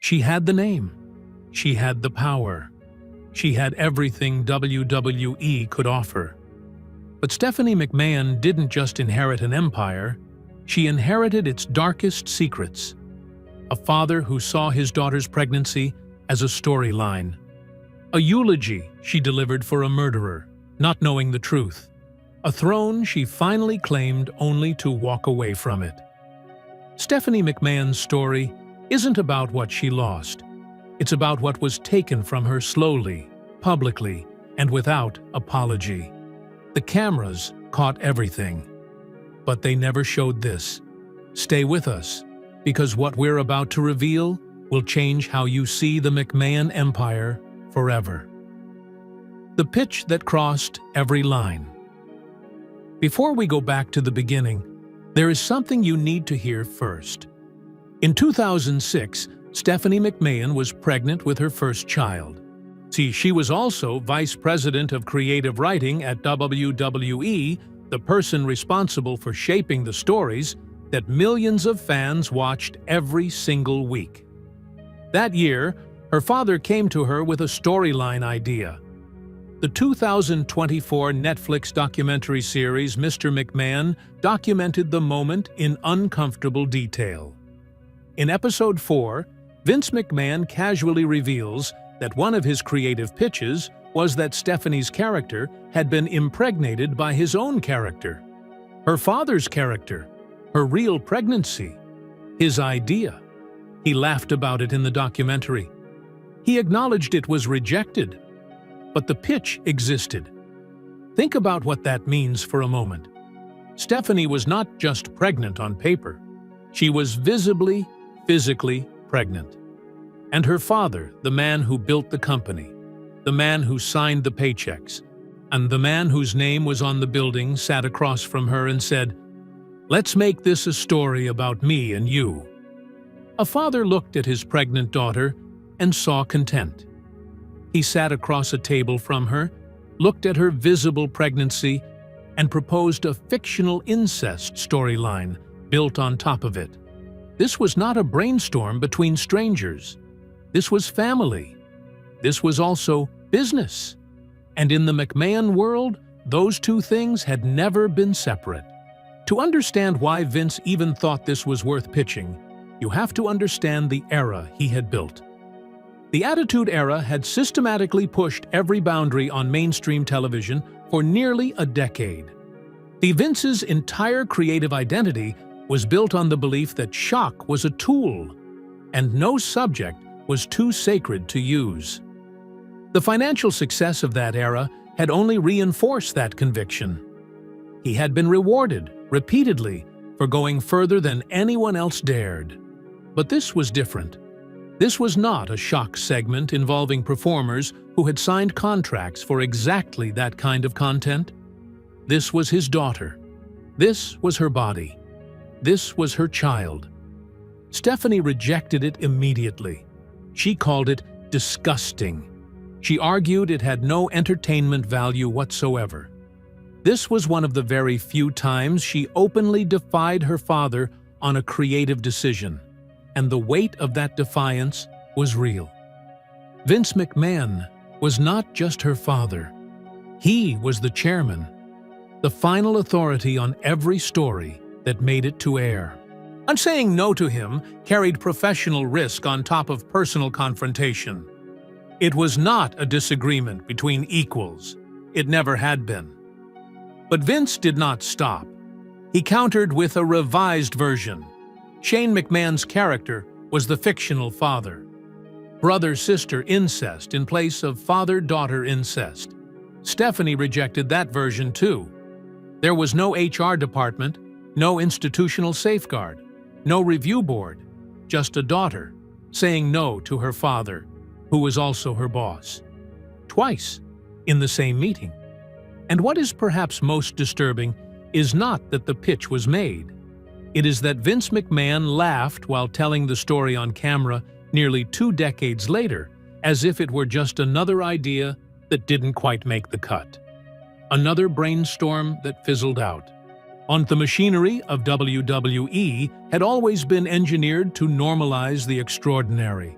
She had the name. She had the power. She had everything WWE could offer. But Stephanie McMahon didn't just inherit an empire, she inherited its darkest secrets. A father who saw his daughter's pregnancy as a storyline. A eulogy she delivered for a murderer, not knowing the truth. A throne she finally claimed only to walk away from it. Stephanie McMahon's story isn't about what she lost. It's about what was taken from her slowly, publicly, and without apology. The cameras caught everything. But they never showed this. Stay with us, because what we're about to reveal will change how you see the McMahon empire forever. The pitch that crossed every line. Before we go back to the beginning, there is something you need to hear first. In 2006, Stephanie McMahon was pregnant with her first child. See, she was also vice president of creative writing at WWE, the person responsible for shaping the stories that millions of fans watched every single week. That year, her father came to her with a storyline idea. The 2024 Netflix documentary series Mr. McMahon documented the moment in uncomfortable detail. In episode 4, Vince McMahon casually reveals that one of his creative pitches was that Stephanie's character had been impregnated by his own character. Her father's character, her real pregnancy, his idea. He laughed about it in the documentary. He acknowledged it was rejected, but the pitch existed. Think about what that means for a moment. Stephanie was not just pregnant on paper. She was visibly, physically pregnant. And her father, the man who built the company, the man who signed the paychecks, and the man whose name was on the building sat across from her and said, "Let's make this a story about me and you." A father looked at his pregnant daughter and saw content. He sat across a table from her, looked at her visible pregnancy, and proposed a fictional incest storyline built on top of it. This was not a brainstorm between strangers. This was family. This was also business. And in the McMahon world, those two things had never been separate. To understand why Vince even thought this was worth pitching, you have to understand the era he had built. The Attitude Era had systematically pushed every boundary on mainstream television for nearly a decade. Vince's entire creative identity was built on the belief that shock was a tool, and no subject was too sacred to use. The financial success of that era had only reinforced that conviction. He had been rewarded, repeatedly, for going further than anyone else dared. But this was different. This was not a shock segment involving performers who had signed contracts for exactly that kind of content. This was his daughter. This was her body. This was her child. Stephanie rejected it immediately. She called it disgusting. She argued it had no entertainment value whatsoever. This was one of the very few times she openly defied her father on a creative decision, and the weight of that defiance was real. Vince McMahon was not just her father. He was the chairman, the final authority on every story that made it to air. And saying no to him carried professional risk on top of personal confrontation. It was not a disagreement between equals. It never had been. But Vince did not stop. He countered with a revised version. Shane McMahon's character was the fictional father. Brother-sister incest in place of father-daughter incest. Stephanie rejected that version too. There was no HR department, no institutional safeguard, no review board, just a daughter saying no to her father, who was also her boss. Twice, in the same meeting. And what is perhaps most disturbing is not that the pitch was made. It is that Vince McMahon laughed while telling the story on camera nearly 2 decades later, as if it were just another idea that didn't quite make the cut. Another brainstorm that fizzled out. The machinery of WWE had always been engineered to normalize the extraordinary.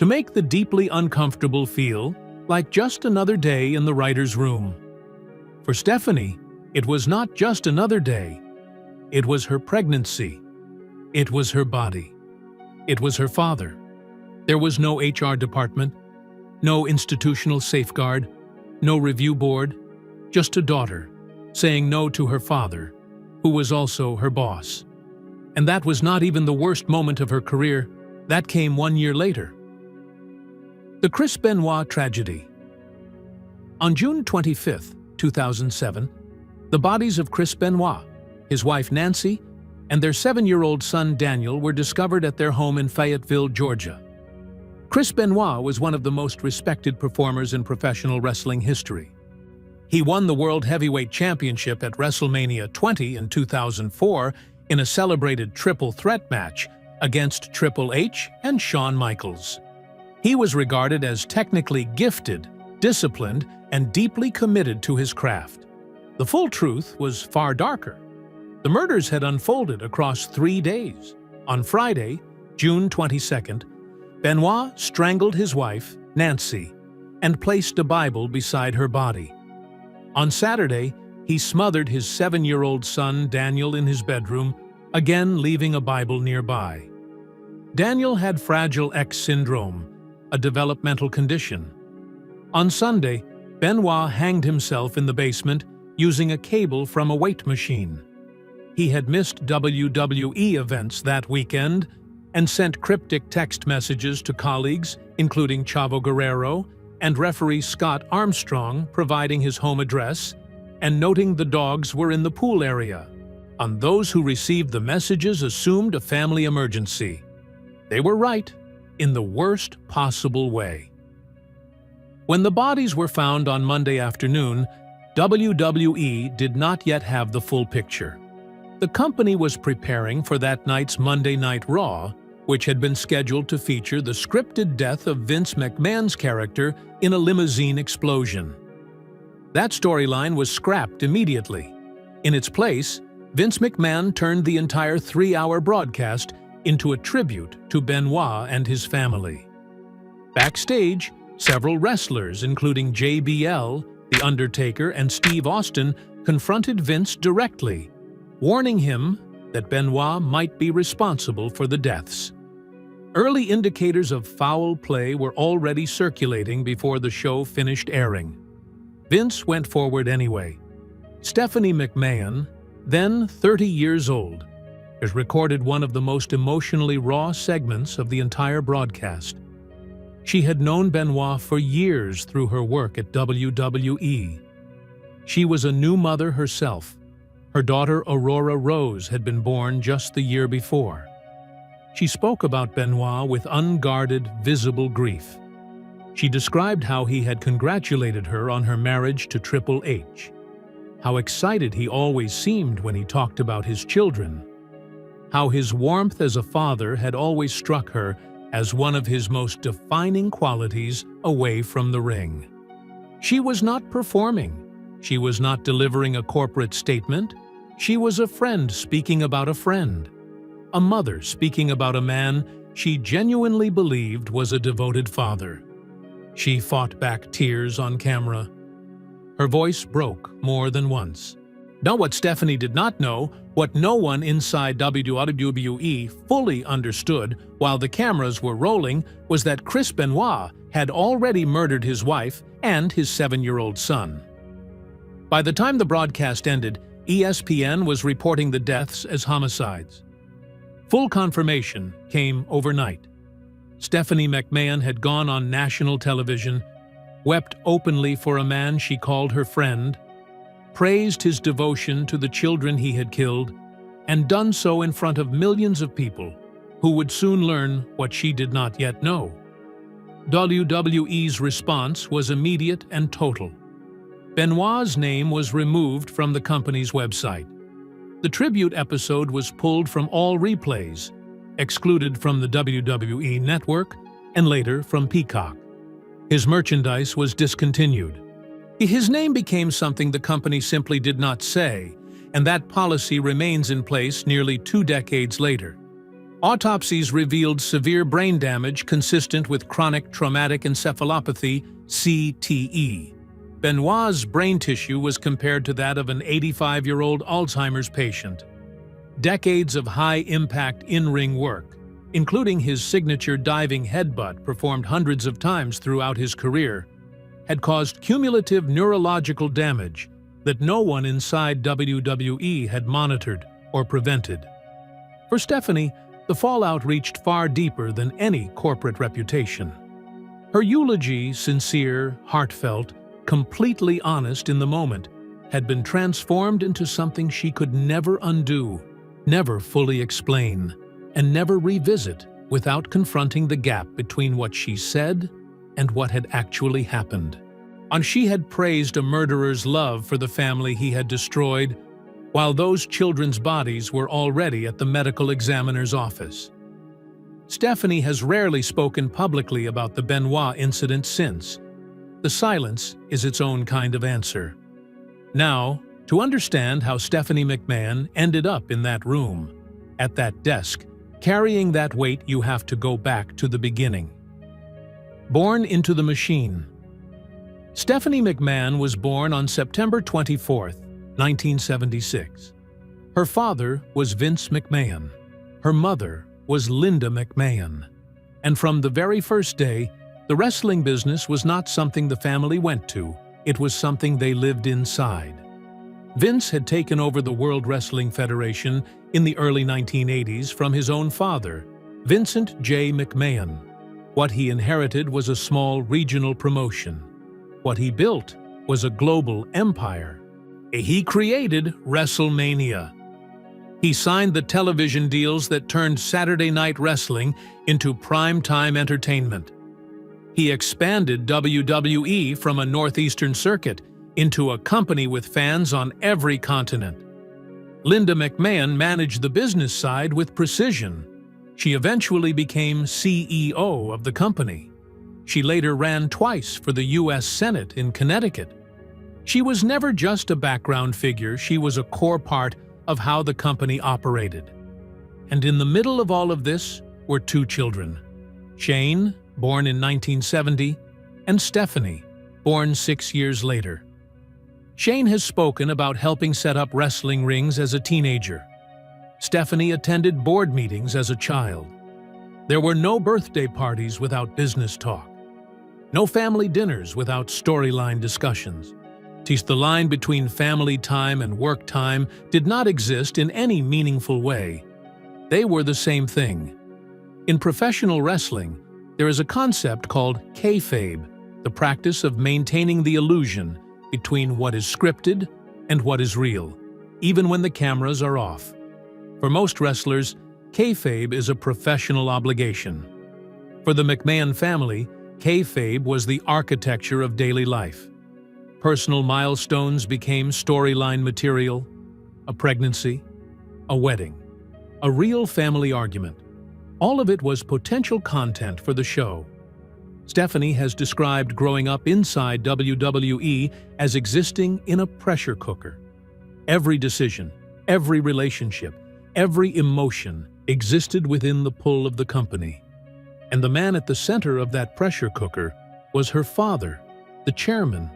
to make the deeply uncomfortable feel like just another day in the writer's room. For Stephanie, it was not just another day. It was her pregnancy. It was her body. It was her father. There was no HR department, no institutional safeguard, no review board, just a daughter saying no to her father, who was also her boss. And that was not even the worst moment of her career. That came 1 year later. The Chris Benoit tragedy. On June 25, 2007, the bodies of Chris Benoit, his wife Nancy, and their 7-year-old son Daniel were discovered at their home in Fayetteville, Georgia. Chris Benoit was one of the most respected performers in professional wrestling history. He won the World Heavyweight Championship at WrestleMania 20 in 2004 in a celebrated triple threat match against Triple H and Shawn Michaels. He was regarded as technically gifted, disciplined, and deeply committed to his craft. The full truth was far darker. The murders had unfolded across 3 days. On Friday, June 22nd, Benoit strangled his wife, Nancy, and placed a Bible beside her body. On Saturday, he smothered his 7-year-old son, Daniel, in his bedroom, again leaving a Bible nearby. Daniel had Fragile X syndrome, a developmental condition. On Sunday, Benoit hanged himself in the basement using a cable from a weight machine. He had missed WWE events that weekend and sent cryptic text messages to colleagues, including Chavo Guerrero and referee Scott Armstrong, providing his home address and noting the dogs were in the pool area. And those who received the messages assumed a family emergency. They were right, in the worst possible way. When the bodies were found on Monday afternoon, WWE did not yet have the full picture. The company was preparing for that night's Monday Night Raw, which had been scheduled to feature the scripted death of Vince McMahon's character in a limousine explosion. That storyline was scrapped immediately. In its place, Vince McMahon turned the entire 3-hour broadcast into a tribute to Benoit and his family. Backstage, several wrestlers, including JBL, The Undertaker, and Steve Austin, confronted Vince directly, warning him that Benoit might be responsible for the deaths. Early indicators of foul play were already circulating before the show finished airing. Vince went forward anyway. Stephanie McMahon, then 30 years old, has recorded one of the most emotionally raw segments of the entire broadcast. She had known Benoit for years through her work at WWE. She was a new mother herself. Her daughter Aurora Rose had been born just the year before. She spoke about Benoit with unguarded, visible grief. She described how he had congratulated her on her marriage to Triple H, how excited he always seemed when he talked about his children, how his warmth as a father had always struck her as one of his most defining qualities away from the ring. She was not performing. She was not delivering a corporate statement. She was a friend speaking about a friend, a mother speaking about a man she genuinely believed was a devoted father. She fought back tears on camera. Her voice broke more than once. Now, what Stephanie did not know, what no one inside WWE fully understood while the cameras were rolling, was that Chris Benoit had already murdered his wife and his 7-year-old son. By the time the broadcast ended, ESPN was reporting the deaths as homicides. Full confirmation came overnight. Stephanie McMahon had gone on national television, wept openly for a man she called her friend, praised his devotion to the children he had killed, and done so in front of millions of people who would soon learn what she did not yet know. WWE's response was immediate and total. Benoit's name was removed from the company's website. The tribute episode was pulled from all replays, excluded from the WWE Network, and later from Peacock. His merchandise was discontinued. His name became something the company simply did not say, and that policy remains in place nearly 2 decades later. Autopsies revealed severe brain damage consistent with chronic traumatic encephalopathy, CTE. Benoit's brain tissue was compared to that of an 85-year-old Alzheimer's patient. Decades of high-impact in-ring work, including his signature diving headbutt performed hundreds of times throughout his career, had caused cumulative neurological damage that no one inside WWE had monitored or prevented. For Stephanie, the fallout reached far deeper than any corporate reputation. Her eulogy, sincere, heartfelt, completely honest in the moment, had been transformed into something she could never undo, never fully explain, and never revisit without confronting the gap between what she said and what had actually happened. And she had praised a murderer's love for the family he had destroyed, while those children's bodies were already at the medical examiner's office. Stephanie has rarely spoken publicly about the Benoit incident since. The silence is its own kind of answer. Now, to understand how Stephanie McMahon ended up in that room, at that desk, carrying that weight, you have to go back to the beginning. Born into the machine. Stephanie McMahon was born on September 24, 1976. Her father was Vince McMahon. Her mother was Linda McMahon. And from the very first day, the wrestling business was not something the family went to, it was something they lived inside. Vince had taken over the World Wrestling Federation in the early 1980s from his own father, Vincent J. McMahon. What he inherited was a small regional promotion. What he built was a global empire. He created WrestleMania. He signed the television deals that turned Saturday Night Wrestling into prime-time entertainment. He expanded WWE from a northeastern circuit into a company with fans on every continent. Linda McMahon managed the business side with precision. She eventually became CEO of the company. She later ran twice for the U.S. Senate in Connecticut. She was never just a background figure, she was a core part of how the company operated. And in the middle of all of this were two children, Shane, born in 1970, and Stephanie, born 6 years later. Shane has spoken about helping set up wrestling rings as a teenager. Stephanie attended board meetings as a child. There were no birthday parties without business talk. No family dinners without storyline discussions. The line between family time and work time did not exist in any meaningful way. They were the same thing. In professional wrestling, there is a concept called kayfabe, the practice of maintaining the illusion between what is scripted and what is real, even when the cameras are off. For most wrestlers, kayfabe is a professional obligation. For the McMahon family, kayfabe was the architecture of daily life. Personal milestones became storyline material, a pregnancy, a wedding, a real family argument. All of it was potential content for the show. Stephanie has described growing up inside WWE as existing in a pressure cooker. Every decision, every relationship, every emotion existed within the pull of the company. And the man at the center of that pressure cooker was her father, the chairman,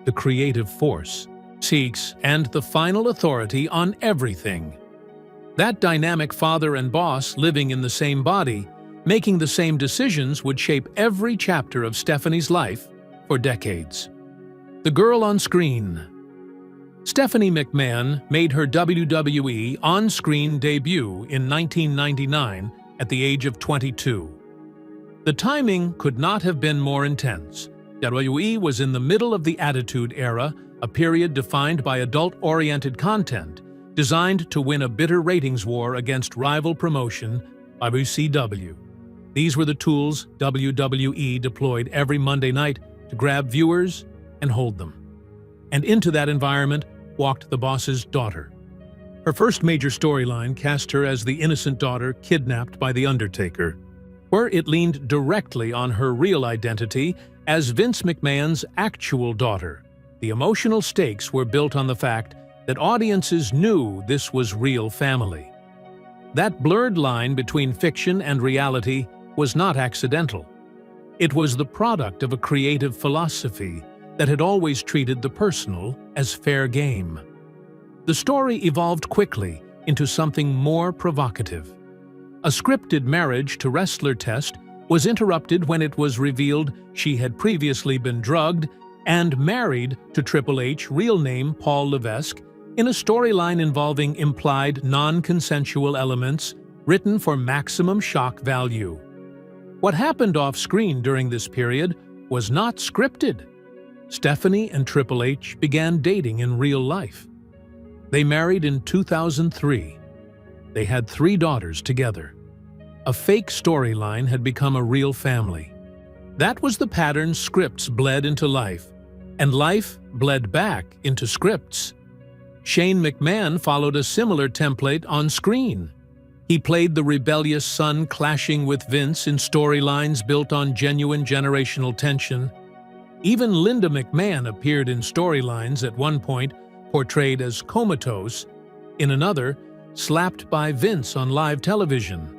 the creative force, seeks, and the final authority on everything. That dynamic father and boss living in the same body, making the same decisions would shape every chapter of Stephanie's life for decades. The girl on screen. Stephanie McMahon made her WWE on-screen debut in 1999 at the age of 22. The timing could not have been more intense. WWE was in the middle of the Attitude Era, a period defined by adult-oriented content designed to win a bitter ratings war against rival promotion, WCW. These were the tools WWE deployed every Monday night to grab viewers and hold them. And into that environment walked the boss's daughter. Her first major storyline cast her as the innocent daughter kidnapped by The Undertaker, where it leaned directly on her real identity as Vince McMahon's actual daughter. The emotional stakes were built on the fact that audiences knew this was real family. That blurred line between fiction and reality was not accidental. It was the product of a creative philosophy that had always treated the personal as fair game. The story evolved quickly into something more provocative. A scripted marriage to wrestler test was interrupted when it was revealed she had previously been drugged and married to Triple H, real name Paul Levesque, in a storyline involving implied non-consensual elements written for maximum shock value. What happened off-screen during this period was not scripted. Stephanie and Triple H began dating in real life. They married in 2003. They had 3 daughters together. A fake storyline had become a real family. That was the pattern scripts bled into life, and life bled back into scripts. Shane McMahon followed a similar template on screen. He played the rebellious son clashing with Vince in storylines built on genuine generational tension. Even Linda McMahon appeared in storylines at one point portrayed as comatose, in another, slapped by Vince on live television.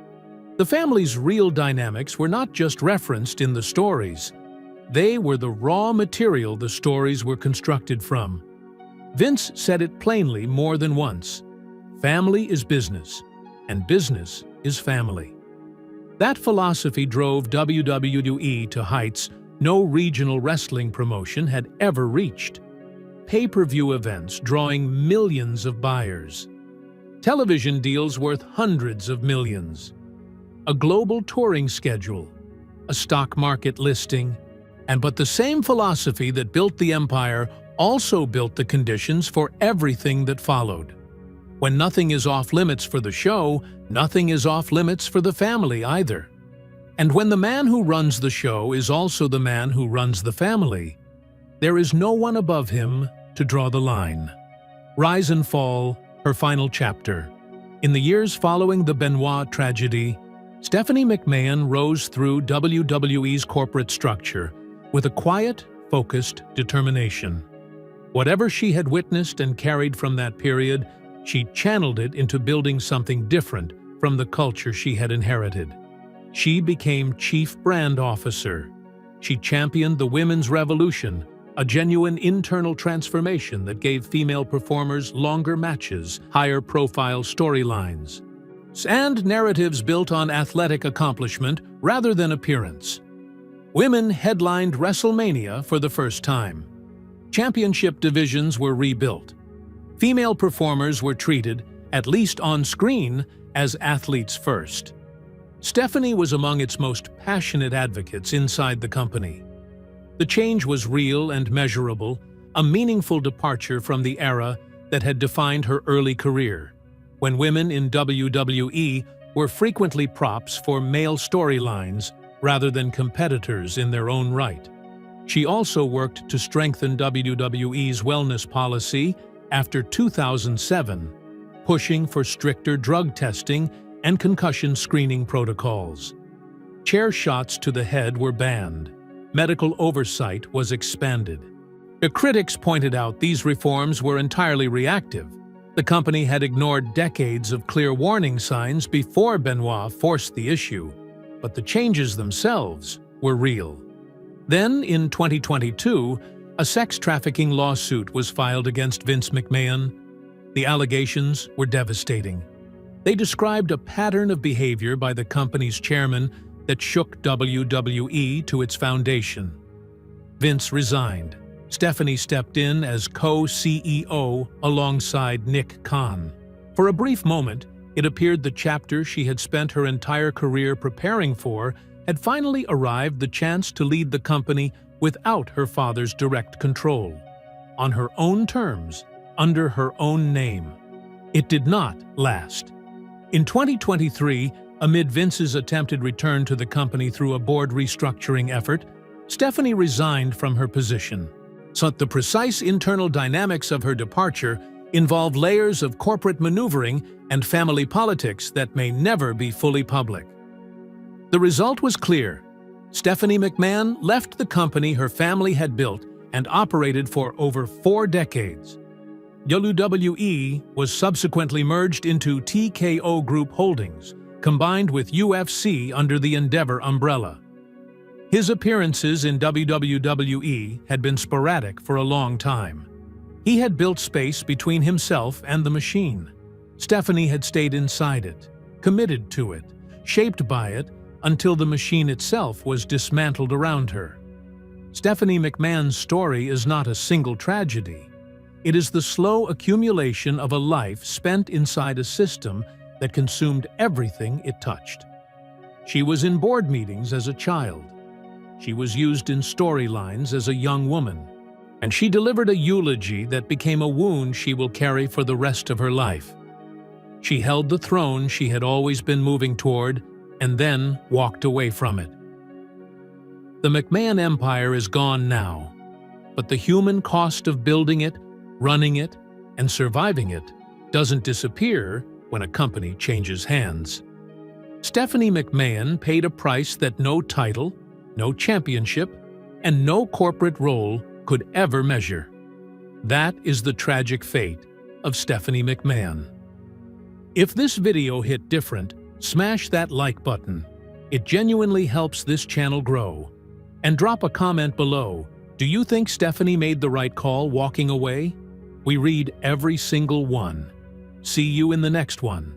The family's real dynamics were not just referenced in the stories. They were the raw material the stories were constructed from. Vince said it plainly more than once. Family is business, and business is family. That philosophy drove WWE to heights no regional wrestling promotion had ever reached. Pay-per-view events drawing millions of buyers. Television deals worth hundreds of millions. A global touring schedule. A stock market listing. But the same philosophy that built the empire also built the conditions for everything that followed. When nothing is off-limits for the show, nothing is off-limits for the family either. And when the man who runs the show is also the man who runs the family, there is no one above him to draw the line. Rise and Fall, her final chapter. In the years following the Benoit tragedy, Stephanie McMahon rose through WWE's corporate structure with a quiet, focused determination. Whatever she had witnessed and carried from that period, she channeled it into building something different from the culture she had inherited. She became Chief Brand Officer. She championed the women's revolution, a genuine internal transformation that gave female performers longer matches, higher-profile storylines, and narratives built on athletic accomplishment rather than appearance. Women headlined WrestleMania for the first time. Championship divisions were rebuilt. Female performers were treated, at least on screen, as athletes first. Stephanie was among its most passionate advocates inside the company. The change was real and measurable, a meaningful departure from the era that had defined her early career, when women in WWE were frequently props for male storylines rather than competitors in their own right. She also worked to strengthen WWE's wellness policy after 2007, pushing for stricter drug testing and concussion screening protocols. Chair shots to the head were banned. Medical oversight was expanded. The critics pointed out these reforms were entirely reactive. The company had ignored decades of clear warning signs before Benoit forced the issue, but the changes themselves were real. Then, in 2022, a sex trafficking lawsuit was filed against Vince McMahon. The allegations were devastating. They described a pattern of behavior by the company's chairman that shook WWE to its foundation. Vince resigned. Stephanie stepped in as co-CEO alongside Nick Khan. For a brief moment, it appeared the chapter she had spent her entire career preparing for had finally arrived, the chance to lead the company without her father's direct control, on her own terms, under her own name. It did not last. In 2023, amid Vince's attempted return to the company through a board restructuring effort, Stephanie resigned from her position. So the precise internal dynamics of her departure involve layers of corporate maneuvering and family politics that may never be fully public. The result was clear. Stephanie McMahon left the company her family had built and operated for over 4 decades. WWE was subsequently merged into TKO Group Holdings, combined with UFC under the Endeavor umbrella. His appearances in WWE had been sporadic for a long time. He had built space between himself and the machine. Stephanie had stayed inside it, committed to it, shaped by it, until the machine itself was dismantled around her. Stephanie McMahon's story is not a single tragedy. It is the slow accumulation of a life spent inside a system that consumed everything it touched. She was in board meetings as a child. She was used in storylines as a young woman. And she delivered a eulogy that became a wound she will carry for the rest of her life. She held the throne she had always been moving toward and then walked away from it. The McMahon empire is gone now, but the human cost of building it, running it, and surviving it doesn't disappear when a company changes hands. Stephanie McMahon paid a price that no title, no championship, and no corporate role could ever measure. That is the tragic fate of Stephanie McMahon. If this video hit different, smash that like button. It genuinely helps this channel grow. And drop a comment below. Do you think Stephanie made the right call walking away? We read every single one. See you in the next one.